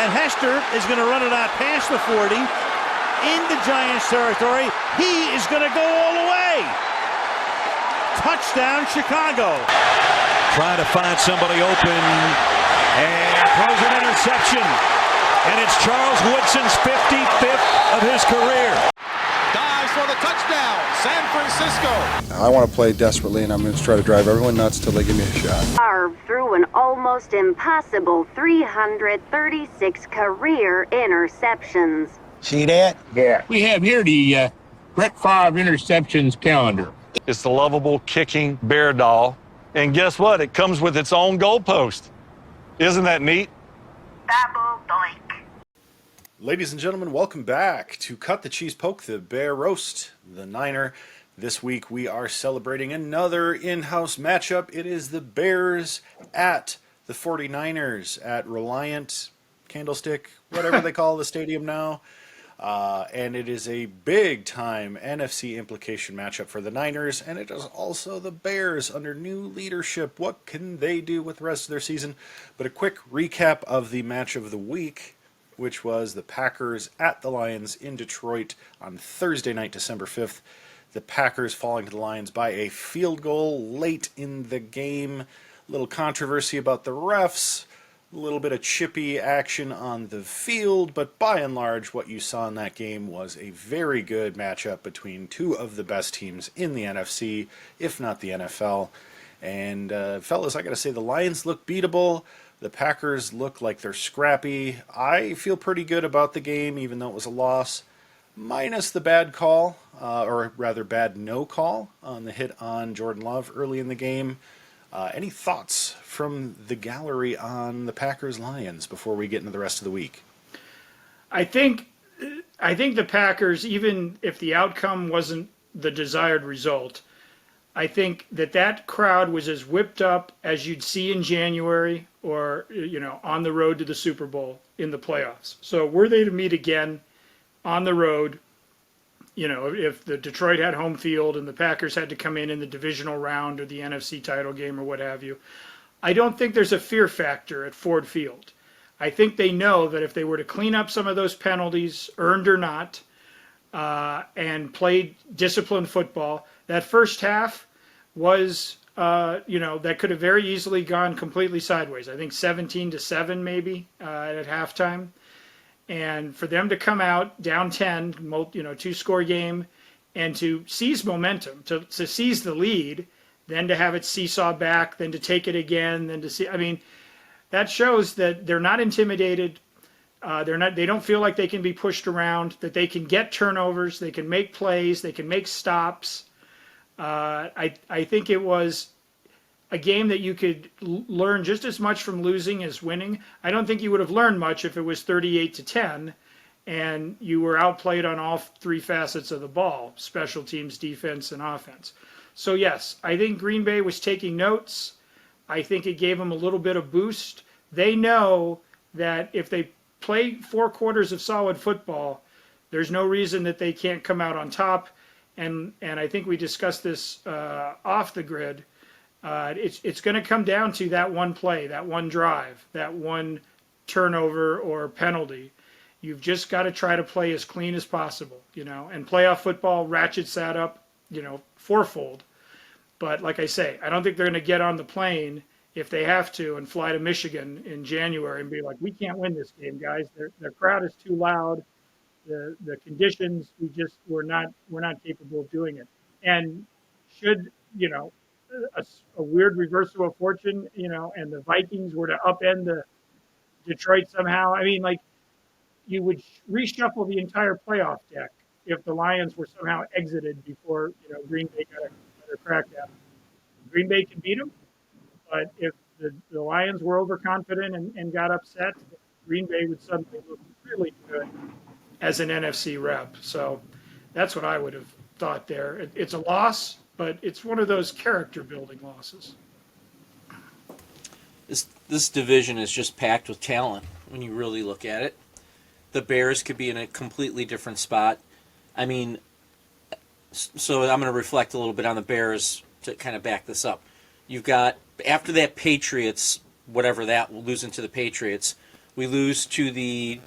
And Hester is going to run it out past the 40 into Giants territory. He is going to go all the way. Touchdown, Chicago. Trying to find somebody open and throws an interception. And it's Charles Woodson's 55th of his career. Dives for the touchdown, San Francisco. I want to play desperately, and I'm going to try to drive everyone nuts till they give me a shot. Favre threw an almost impossible 336 career interceptions. See that? Yeah. We have here the Brett Favre interceptions calendar. It's the lovable kicking bear doll. And guess what? It comes with its own goalpost. Isn't that neat? Double doink. Ladies and gentlemen, welcome back to Cut the Cheese Poke, the Bear Roast, the Niner. This week we are celebrating another in-house matchup. It is the Bears at the 49ers at Reliant Candlestick, whatever they call the stadium now. And it is a big-time NFC implication matchup for the Niners, and it is also the Bears under new leadership. What can they do with the rest of their season? But a quick recap of the match of the week, which was the Packers at the Lions in Detroit on Thursday night, December 5th. The Packers falling to the Lions by a field goal late in the game. A little controversy about the refs. A little bit of chippy action on the field, but by and large, what you saw in that game was a very good matchup between two of the best teams in the NFC, if not the NFL. And fellas, I gotta say, the Lions look beatable. The Packers look like they're scrappy. I feel pretty good about the game, even though it was a loss, minus the bad call, or rather bad no call on the hit on Jordan Love early in the game. Any thoughts from the gallery on the Packers-Lions before we get into the rest of the week? I think the Packers, even if the outcome wasn't the desired result, I think that crowd was as whipped up as you'd see in January or, on the road to the Super Bowl in the playoffs. So were they to meet again on the road, if the Detroit had home field and the Packers had to come in the divisional round or the NFC title game or what have you, I don't think there's a fear factor at Ford Field. I think they know that if they were to clean up some of those penalties, earned or not, and played disciplined football, that first half was, that could have very easily gone completely sideways. I think 17-7 maybe at halftime. And for them to come out down 10, two-score game, and to seize momentum, to seize the lead, then to have it seesaw back, then to take it again, then to see. I mean, that shows that they're not intimidated. They don't feel like they can be pushed around. That they can get turnovers, they can make plays, they can make stops. I think it was a game that you could learn just as much from losing as winning. I don't think you would have learned much if it was 38-10 and you were outplayed on all three facets of the ball, special teams, defense, and offense. So yes, I think Green Bay was taking notes. I think it gave them a little bit of boost. They know that if they play 4 quarters of solid football, there's no reason that they can't come out on top. And I think we discussed this off the grid. It's going to come down to that one play, that one drive, that one turnover or penalty. You've just got to try to play as clean as possible, and playoff football ratchets that up, fourfold. But like I say, I don't think they're going to get on the plane if they have to and fly to Michigan in January and be like, we can't win this game, guys. Their crowd is too loud. The conditions, we're not capable of doing it. And should, a weird reversal of fortune, and the Vikings were to upend the Detroit somehow. I mean, you would reshuffle the entire playoff deck if the Lions were somehow exited before, Green Bay got a crack at them. Green Bay can beat them, but if the Lions were overconfident and got upset, Green Bay would suddenly look really good as an NFC rep. So that's what I would have thought there. It's a loss, but it's one of those character-building losses. This division is just packed with talent when you really look at it. The Bears could be in a completely different spot. I mean, so I'm going to reflect a little bit on the Bears to kind of back this up. You've got, after that Patriots, whatever that, losing to the Patriots, We lose to the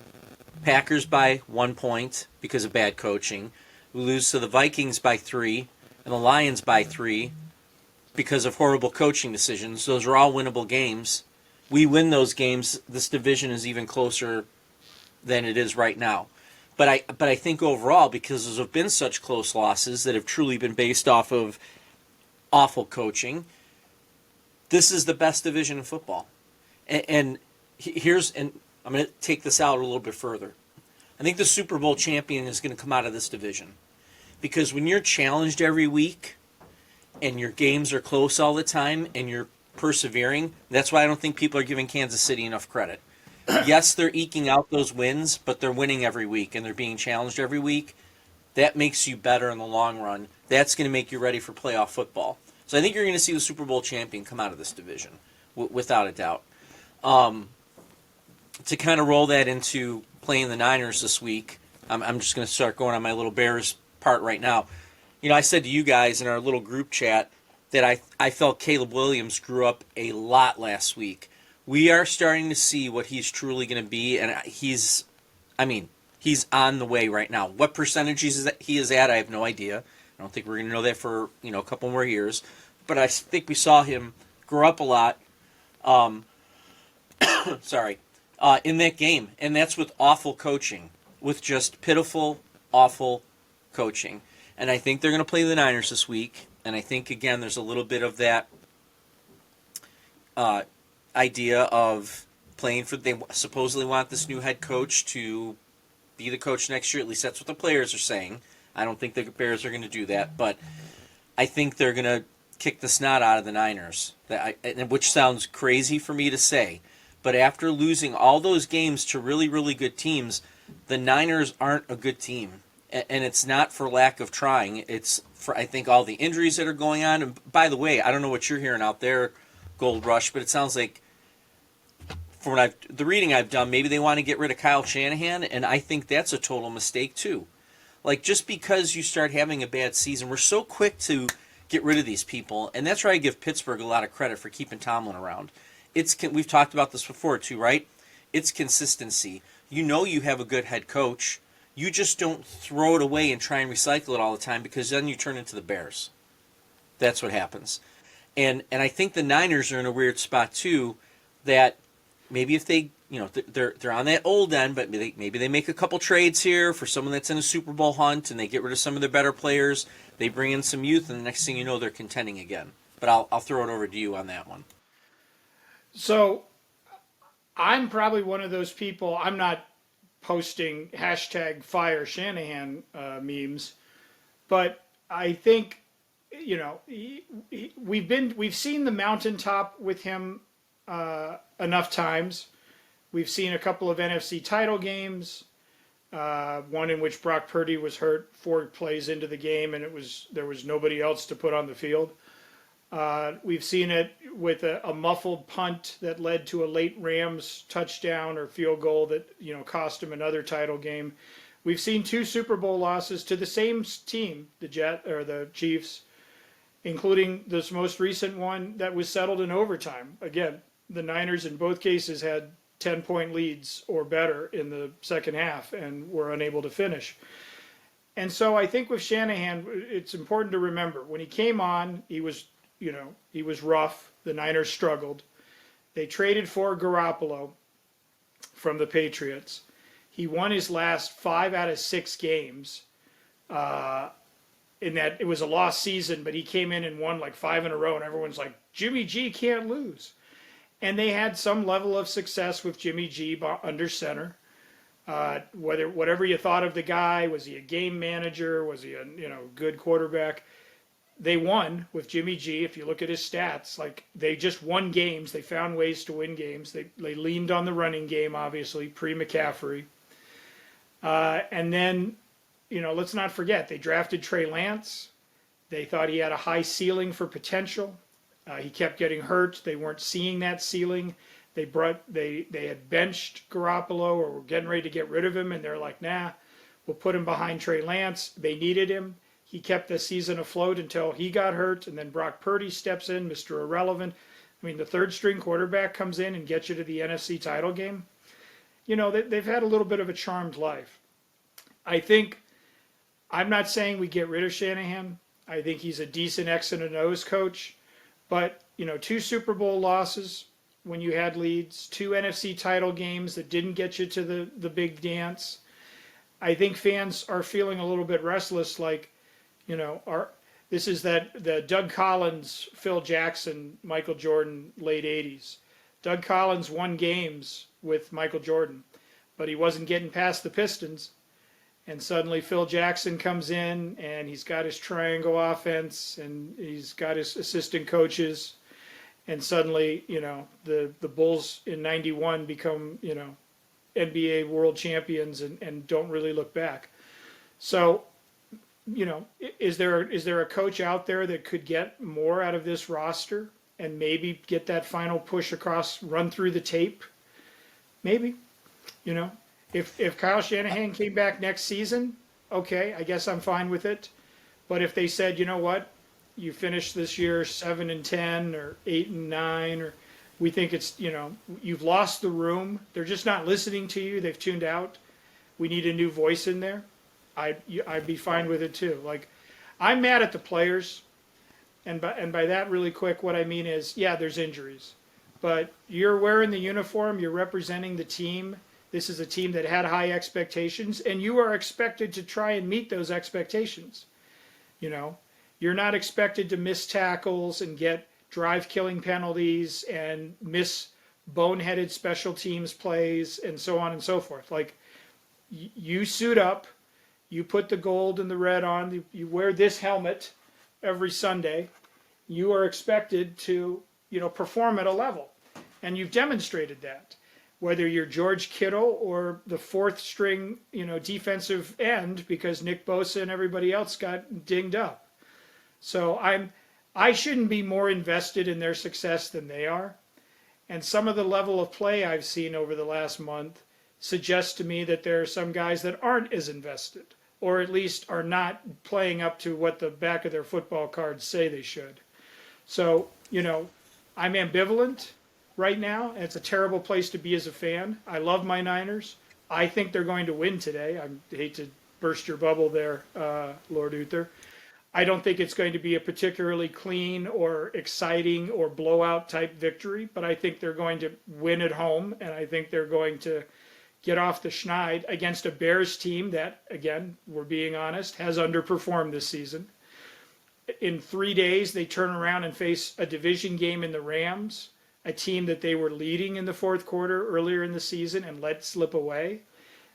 Packers by 1 point because of bad coaching. We lose to the Vikings by 3 and the Lions by 3 because of horrible coaching decisions. Those are all winnable games. We win those games, this division is even closer than it is right now. But I think overall, because there have been such close losses that have truly been based off of awful coaching, this is the best division in football. And I'm going to take this out a little bit further. I think the Super Bowl champion is going to come out of this division. Because when you're challenged every week and your games are close all the time and you're persevering, that's why I don't think people are giving Kansas City enough credit. Yes, they're eking out those wins, but they're winning every week and they're being challenged every week. That makes you better in the long run. That's going to make you ready for playoff football. So I think you're going to see the Super Bowl champion come out of this division, without a doubt. To kind of roll that into playing the Niners this week, I'm just going to start going on my little Bears part right now. You know, I said to you guys in our little group chat that I felt Caleb Williams grew up a lot last week. We are starting to see what he's truly going to be, and he's on the way right now. What percentage he is at, I have no idea. I don't think we're going to know that for a couple more years. But I think we saw him grow up a lot. In that game, and that's with awful coaching, with just pitiful, awful coaching. And I think they're going to play the Niners this week. And I think again, there's a little bit of that idea of playing for. They supposedly want this new head coach to be the coach next year. At least that's what the players are saying. I don't think the Bears are going to do that, but I think they're going to kick the snot out of the Niners. Which sounds crazy for me to say, but after losing all those games to really, really good teams, the Niners aren't a good team, and it's not for lack of trying. It's for, I think, all the injuries that are going on. And by the way, I don't know what you're hearing out there, Gold Rush, but it sounds like, from the reading I've done, maybe they want to get rid of Kyle Shanahan, and I think that's a total mistake too. Like, just because you start having a bad season, we're so quick to get rid of these people, and that's why I give Pittsburgh a lot of credit for keeping Tomlin around. We've talked about this before too, right? It's consistency. You know you have a good head coach. You just don't throw it away and try and recycle it all the time, because then you turn into the Bears. That's what happens. And I think the Niners are in a weird spot too, that maybe if they, they're on that old end, but maybe they make a couple trades here for someone that's in a Super Bowl hunt, and they get rid of some of their better players. They bring in some youth, and the next thing you know, they're contending again. But I'll throw it over to you on that one. So I'm probably one of those people. I'm not posting hashtag fire Shanahan memes, but I think, we've seen the mountaintop with him enough times. We've seen a couple of NFC title games, one in which Brock Purdy was hurt 4 plays into the game, and there was nobody else to put on the field. We've seen it with a muffled punt that led to a late Rams touchdown or field goal that cost him another title game. We've seen 2 Super Bowl losses to the same team, the Chiefs, including this most recent one that was settled in overtime. Again, the Niners in both cases had 10-point leads or better in the second half and were unable to finish. And so I think with Shanahan, it's important to remember when he came on, he was rough. The Niners struggled. They traded for Garoppolo from the Patriots. He won his last 5 out of 6 games. In that it was a lost season, but he came in and won like 5 in a row, and everyone's like, Jimmy G can't lose. And they had some level of success with Jimmy G under center. Whatever you thought of the guy, was he a game manager? Was he a good quarterback? They won with Jimmy G. If you look at his stats, like they just won games. They found ways to win games. They leaned on the running game, obviously, pre-McCaffrey. And then, let's not forget, they drafted Trey Lance. They thought he had a high ceiling for potential. He kept getting hurt. They weren't seeing that ceiling. They had benched Garoppolo or were getting ready to get rid of him, and they're like, nah, we'll put him behind Trey Lance. They needed him. He kept the season afloat until he got hurt, and then Brock Purdy steps in, Mr. Irrelevant. I mean, the third-string quarterback comes in and gets you to the NFC title game. they've had a little bit of a charmed life. I'm not saying we get rid of Shanahan. I think he's a decent X and an O's coach, but 2 Super Bowl losses when you had leads, 2 NFC title games that didn't get you to the big dance. I think fans are feeling a little bit restless, like, this is the Doug Collins, Phil Jackson, Michael Jordan, late 80s. Doug Collins won games with Michael Jordan, but he wasn't getting past the Pistons. And suddenly Phil Jackson comes in, and he's got his triangle offense, and he's got his assistant coaches. And suddenly, the Bulls in 91 become, NBA world champions and don't really look back. So, is there a coach out there that could get more out of this roster and maybe get that final push across, run through the tape? Maybe, If Kyle Shanahan came back next season, okay, I guess I'm fine with it. But if they said, you know what, you finished this year 7-10 or 8-9, or we think it's, you've lost the room. They're just not listening to you. They've tuned out. We need a new voice in there. I'd be fine with it too. Like, I'm mad at the players, and by that, really quick, what I mean is, yeah, there's injuries, but you're wearing the uniform. You're representing the team. This is a team that had high expectations, and you are expected to try and meet those expectations. You're not expected to miss tackles and get drive-killing penalties and miss boneheaded special teams plays and so on and so forth. Like, you suit up, you put the gold and the red on, you wear this helmet every Sunday. You are expected to, perform at a level, and you've demonstrated that. Whether you're George Kittle or the 4th string, defensive end, because Nick Bosa and everybody else got dinged up. So I shouldn't be more invested in their success than they are. And some of the level of play I've seen over the last month suggests to me that there are some guys that aren't as invested, or at least are not playing up to what the back of their football cards say they should. So, I'm ambivalent right now, and it's a terrible place to be as a fan. I love my Niners. I think they're going to win today. I hate to burst your bubble there, Lord Uther. I don't think it's going to be a particularly clean or exciting or blowout type victory, but I think they're going to win at home, and I think they're going to get off the schneid against a Bears team that, again, we're being honest, has underperformed this season. In 3 days, they turn around and face a division game in the Rams, a team that they were leading in the 4th quarter earlier in the season and let slip away.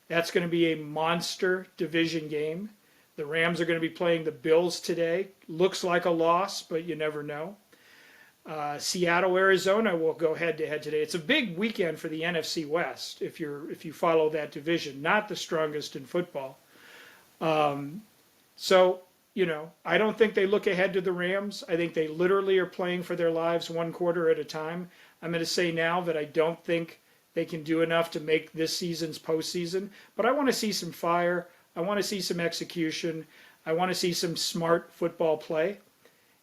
That's going to be a monster division game. The Rams are going to be playing the Bills today. Looks like a loss, but you never know. Seattle, Arizona will go head-to-head today. It's a big weekend for the NFC West if you follow that division. Not the strongest in football. So, I don't think they look ahead to the Rams. I think they literally are playing for their lives one quarter at a time. I'm going to say now that I don't think they can do enough to make this season's postseason, but I want to see some fire. I want to see some execution. I want to see some smart football play.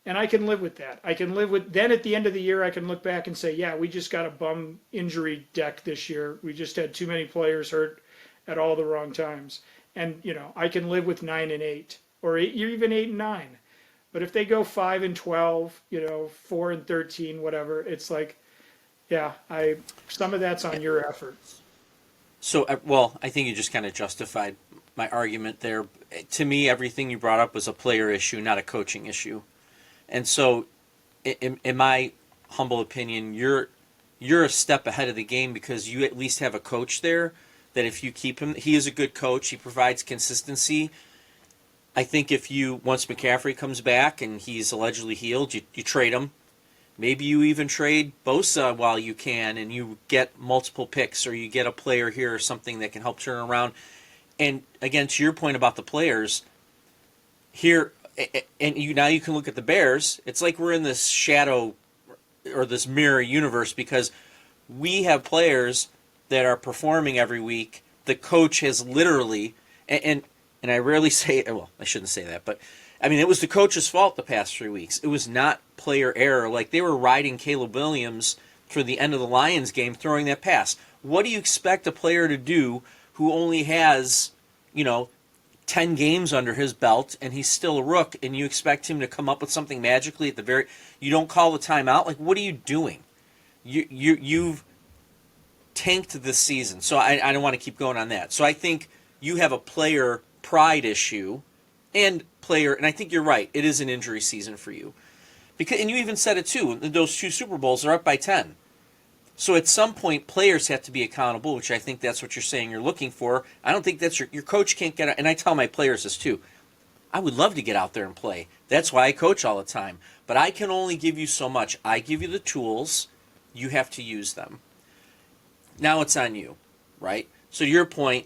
And I can live with that. Then at the end of the year, I can look back and say, yeah, we just got a bum injury deck this year. We just had too many players hurt at all the wrong times. And, I can live with 9-8 or even 8-9. But if they go 5-12, 4-13, whatever, it's like, yeah, some of that's on your efforts. So, I think you just kind of justified my argument there. To me, everything you brought up was a player issue, not a coaching issue. And so, in my humble opinion, you're a step ahead of the game because you at least have a coach there that if you keep him, he is a good coach. He provides consistency. I think once McCaffrey comes back and he's allegedly healed, you trade him. Maybe you even trade Bosa while you can and you get multiple picks or you get a player here or something that can help turn around. And again, to your point about the players, here, and now you can look at the Bears. It's like we're in this shadow or this mirror universe because we have players that are performing every week. The coach has literally, and I rarely say, well, I shouldn't say that, but I mean, it was the coach's fault the past 3 weeks. It was not player error. Like they were riding Caleb Williams for the end of the Lions game, throwing that pass. What do you expect a player to do who only has, 10 games under his belt and he's still a rook, and you expect him to come up with something magically at the very, you don't call the timeout? Like, what are you doing? You've tanked this season. So I don't want to keep going on that. So I think you have a player pride issue and I think you're right. It is an injury season for you. And you even said it too. Those 2 Super Bowls are up by 10. So at some point, players have to be accountable, which I think that's what you're saying you're looking for. I don't think that's your coach can't get out. And I tell my players this too. I would love to get out there and play. That's why I coach all the time. But I can only give you so much. I give you the tools. You have to use them. Now it's on you, right? So to your point,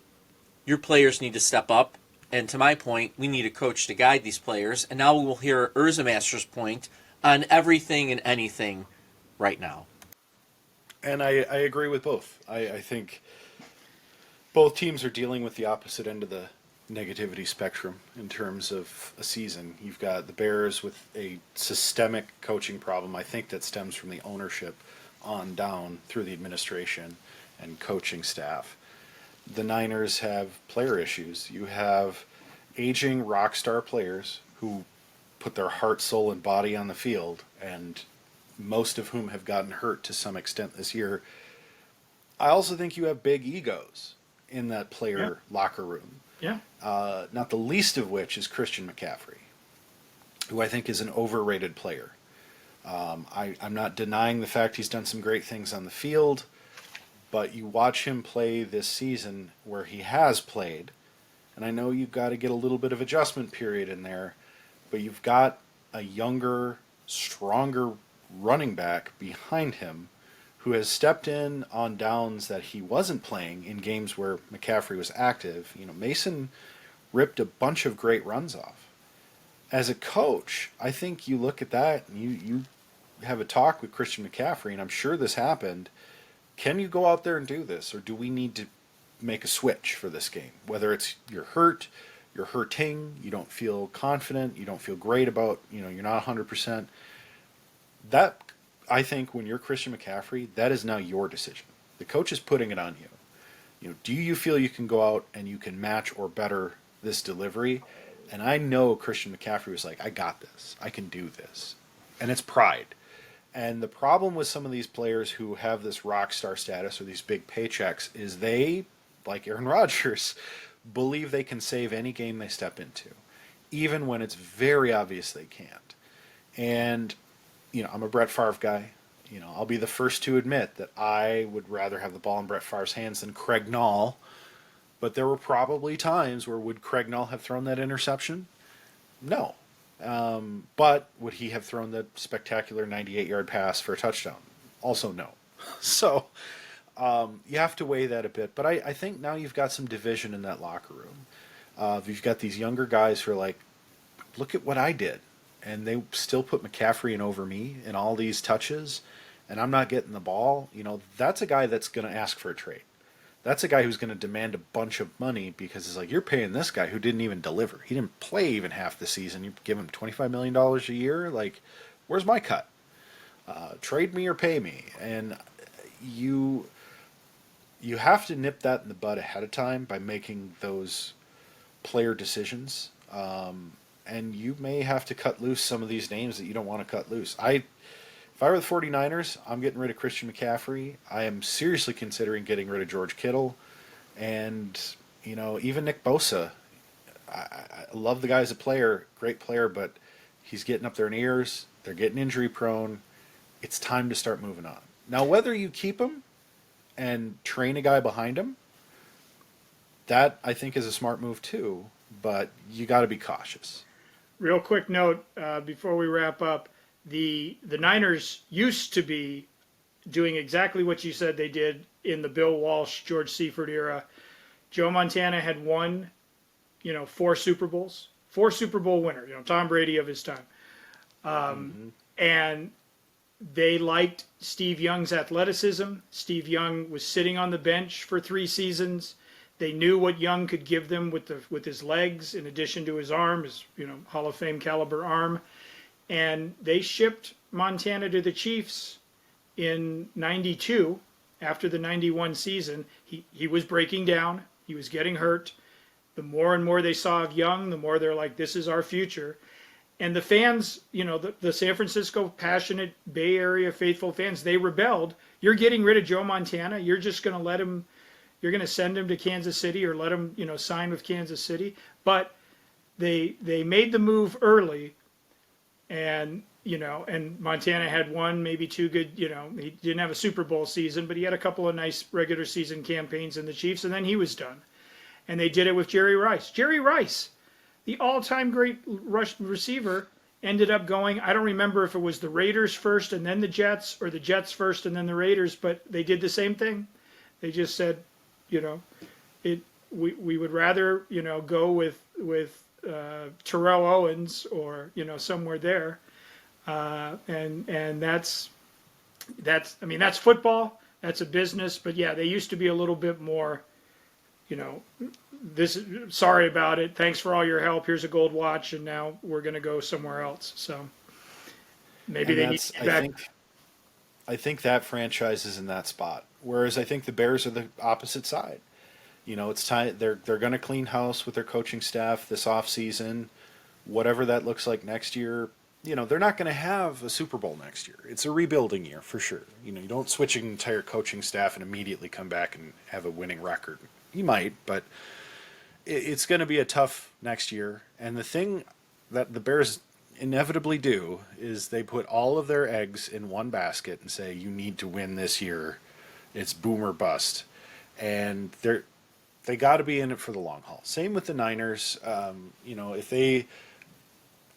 your players need to step up. And to my point, we need a coach to guide these players. And now we will hear Urza Master's point on everything and anything right now. And I agree with both. I think both teams are dealing with the opposite end of the negativity spectrum in terms of a season. You've got the Bears with a systemic coaching problem, I think, that stems from the ownership on down through the administration and coaching staff. The Niners have player issues. You have aging rock star players who put their heart, soul, and body on the field, and most of whom have gotten hurt to some extent this year. I also think you have big egos in that player locker room. Yeah. Not the least of which is Christian McCaffrey, who I think is an overrated player. I'm not denying the fact he's done some great things on the field, but you watch him play this season where he has played, and I know you've got to get a little bit of adjustment period in there, but you've got a younger, stronger running back behind him who has stepped in on downs that he wasn't playing in games where McCaffrey was active. Mason ripped a bunch of great runs off. As a coach, I think you look at that and you have a talk with Christian McCaffrey, and I'm sure this happened. Can you go out there and do this, or do we need to make a switch for this game? Whether it's you're hurt, you're hurting, you don't feel confident, you don't feel great about, you're not 100%. That, I think, when you're Christian McCaffrey, that is now your decision. The coach is putting it on you. Do you feel you can go out and you can match or better this delivery? And I know Christian McCaffrey was like, I got this. I can do this. And it's pride. And the problem with some of these players who have this rock star status or these big paychecks is they, like Aaron Rodgers, believe they can save any game they step into, even when it's very obvious they can't. And I'm a Brett Favre guy. I'll be the first to admit that I would rather have the ball in Brett Favre's hands than Craig Nall. But there were probably times where would Craig Nall have thrown that interception? No. But would he have thrown the spectacular 98-yard pass for a touchdown? Also no. So you have to weigh that a bit. But I think now you've got some division in that locker room. You've got these younger guys who are like, look at what I did. And they still put McCaffrey in over me in all these touches, and I'm not getting the ball. That's a guy that's going to ask for a trade. That's a guy who's going to demand a bunch of money because it's like, you're paying this guy who didn't even deliver. He didn't play even half the season. You give him $25 million a year? Like, where's my cut? Trade me or pay me. And you have to nip that in the bud ahead of time by making those player decisions. And you may have to cut loose some of these names that you don't want to cut loose. If I were the 49ers, I'm getting rid of Christian McCaffrey. I am seriously considering getting rid of George Kittle. And, even Nick Bosa. I love the guy as a player, great player, but he's getting up there in years. They're getting injury prone. It's time to start moving on. Now, whether you keep him and train a guy behind him, that I think is a smart move too, but you got to be cautious. Real quick note before we wrap up, the Niners used to be doing exactly what you said they did in the Bill Walsh, George Seifert era. Joe Montana had won, 4 Super Bowls, 4 Super Bowl winner, Tom Brady of his time. And they liked Steve Young's athleticism. Steve Young was sitting on the bench for 3 seasons. They knew what Young could give them with his legs, in addition to his arm, his Hall of Fame caliber arm, and they shipped Montana to the Chiefs in '92, after the 91 season, he was breaking down. He was getting hurt. The more and more they saw of Young, the more they're like, this is our future. And the fans, the San Francisco passionate Bay Area faithful fans, they rebelled. You're getting rid of Joe Montana. You're just going to let him, you're going to send him to Kansas City or let him, sign with Kansas City. But they made the move early, and Montana had one, maybe two good, he didn't have a Super Bowl season, but he had a couple of nice regular season campaigns in the Chiefs, and then he was done. And they did it with Jerry Rice. Jerry Rice, the all-time great rush receiver, ended up going, I don't remember if it was the Raiders first and then the Jets, or the Jets first and then the Raiders, but they did the same thing. They just said, we would rather, go with Terrell Owens or, somewhere there. And that's football. That's a business. But yeah, they used to be a little bit more, sorry about it. Thanks for all your help. Here's a gold watch, and now we're going to go somewhere else. So maybe they need to get back. I think that franchise is in that spot. Whereas I think the Bears are the opposite side. It's time they're going to clean house with their coaching staff this offseason. Whatever that looks like next year, they're not going to have a Super Bowl next year. It's a rebuilding year for sure. You don't switch an entire coaching staff and immediately come back and have a winning record. You might, but it's going to be a tough next year. And the thing that the Bears inevitably do is they put all of their eggs in one basket and say, you need to win this year. It's boom or bust. And they got to be in it for the long haul. Same with the Niners. If they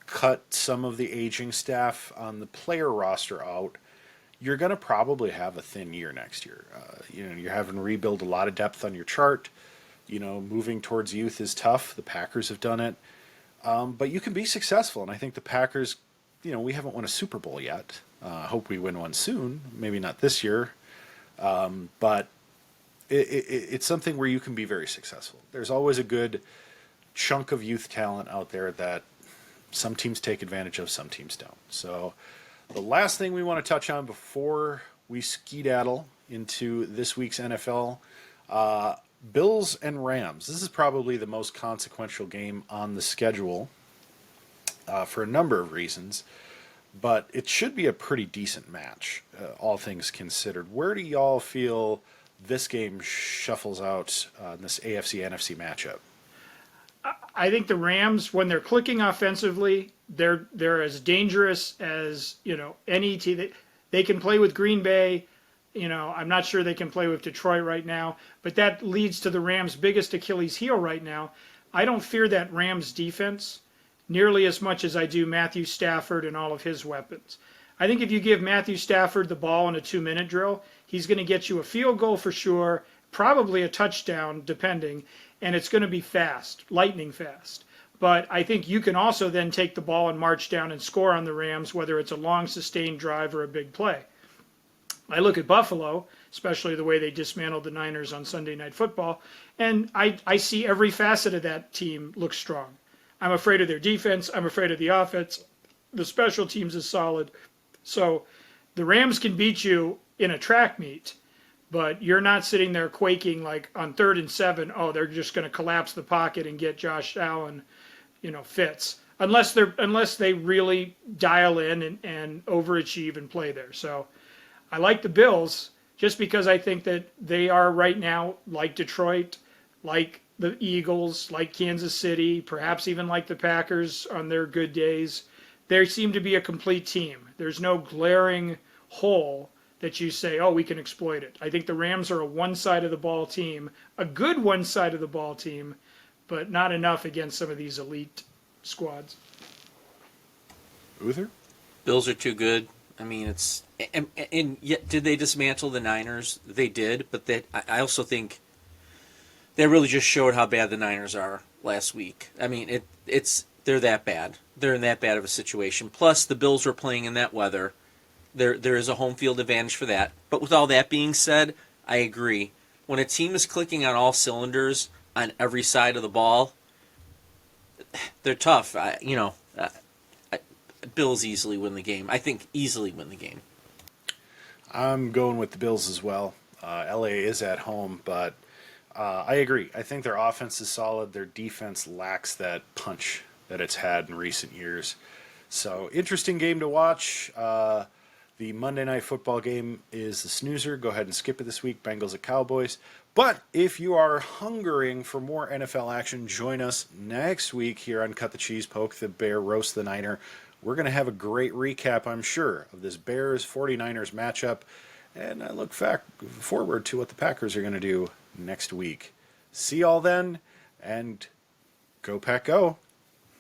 cut some of the aging staff on the player roster out, you're going to probably have a thin year next year. You're having to rebuild a lot of depth on your chart. Moving towards youth is tough. The Packers have done it. But you can be successful. And I think the Packers, we haven't won a Super Bowl yet. Hope we win one soon. Maybe not this year. But it's something where you can be very successful. There's always a good chunk of youth talent out there that some teams take advantage of, some teams don't. So the last thing we want to touch on before we skedaddle into this week's NFL, Bills and Rams. This is probably the most consequential game on the schedule for a number of reasons, but it should be a pretty decent match, all things considered. Where do y'all feel this game shuffles out in this AFC-NFC matchup? I think the Rams, when they're clicking offensively, they're as dangerous as any team. They can play with Green Bay. I'm not sure they can play with Detroit right now, but that leads to the Rams' biggest Achilles heel right now. I don't fear that Rams defense nearly as much as I do Matthew Stafford and all of his weapons. I think if you give Matthew Stafford the ball in a 2-minute drill, he's going to get you a field goal for sure, probably a touchdown, depending, and it's going to be fast, lightning fast. But I think you can also then take the ball and march down and score on the Rams, whether it's a long, sustained drive or a big play. I look at Buffalo, especially the way they dismantled the Niners on Sunday Night Football, and I see every facet of that team look strong. I'm afraid of their defense. I'm afraid of the offense. The special teams is solid. So the Rams can beat you in a track meet, but you're not sitting there quaking like on 3rd and 7, oh, they're just going to collapse the pocket and get Josh Allen, fits. Unless they really dial in and overachieve and play there. So I like the Bills just because I think that they are right now like Detroit, like the Eagles, like Kansas City, perhaps even like the Packers on their good days. They seem to be a complete team. There's no glaring hole that you say, oh, we can exploit it. I think the Rams are a one-side-of-the-ball team, a good one-side-of-the-ball team, but not enough against some of these elite squads. Uther? Bills are too good. I mean, and yet, did they dismantle the Niners? They did, but I also think they really just showed how bad the Niners are last week. I mean, they're that bad. They're in that bad of a situation. Plus, the Bills were playing in that weather. There is a home field advantage for that. But with all that being said, I agree. When a team is clicking on all cylinders on every side of the ball, they're tough. Bills easily win the game. I think easily win the game. I'm going with the Bills as well. LA is at home, but I agree. I think their offense is solid. Their defense lacks that punch that it's had in recent years. So, interesting game to watch. The Monday Night Football game is the snoozer. Go ahead and skip it this week. Bengals at Cowboys. But if you are hungering for more NFL action, join us next week here on Cut the Cheese, Poke the Bear, Roast the Niner. We're going to have a great recap, I'm sure, of this Bears-49ers matchup. And I look forward to what the Packers are going to do next week. See y'all then, and go Pack Go.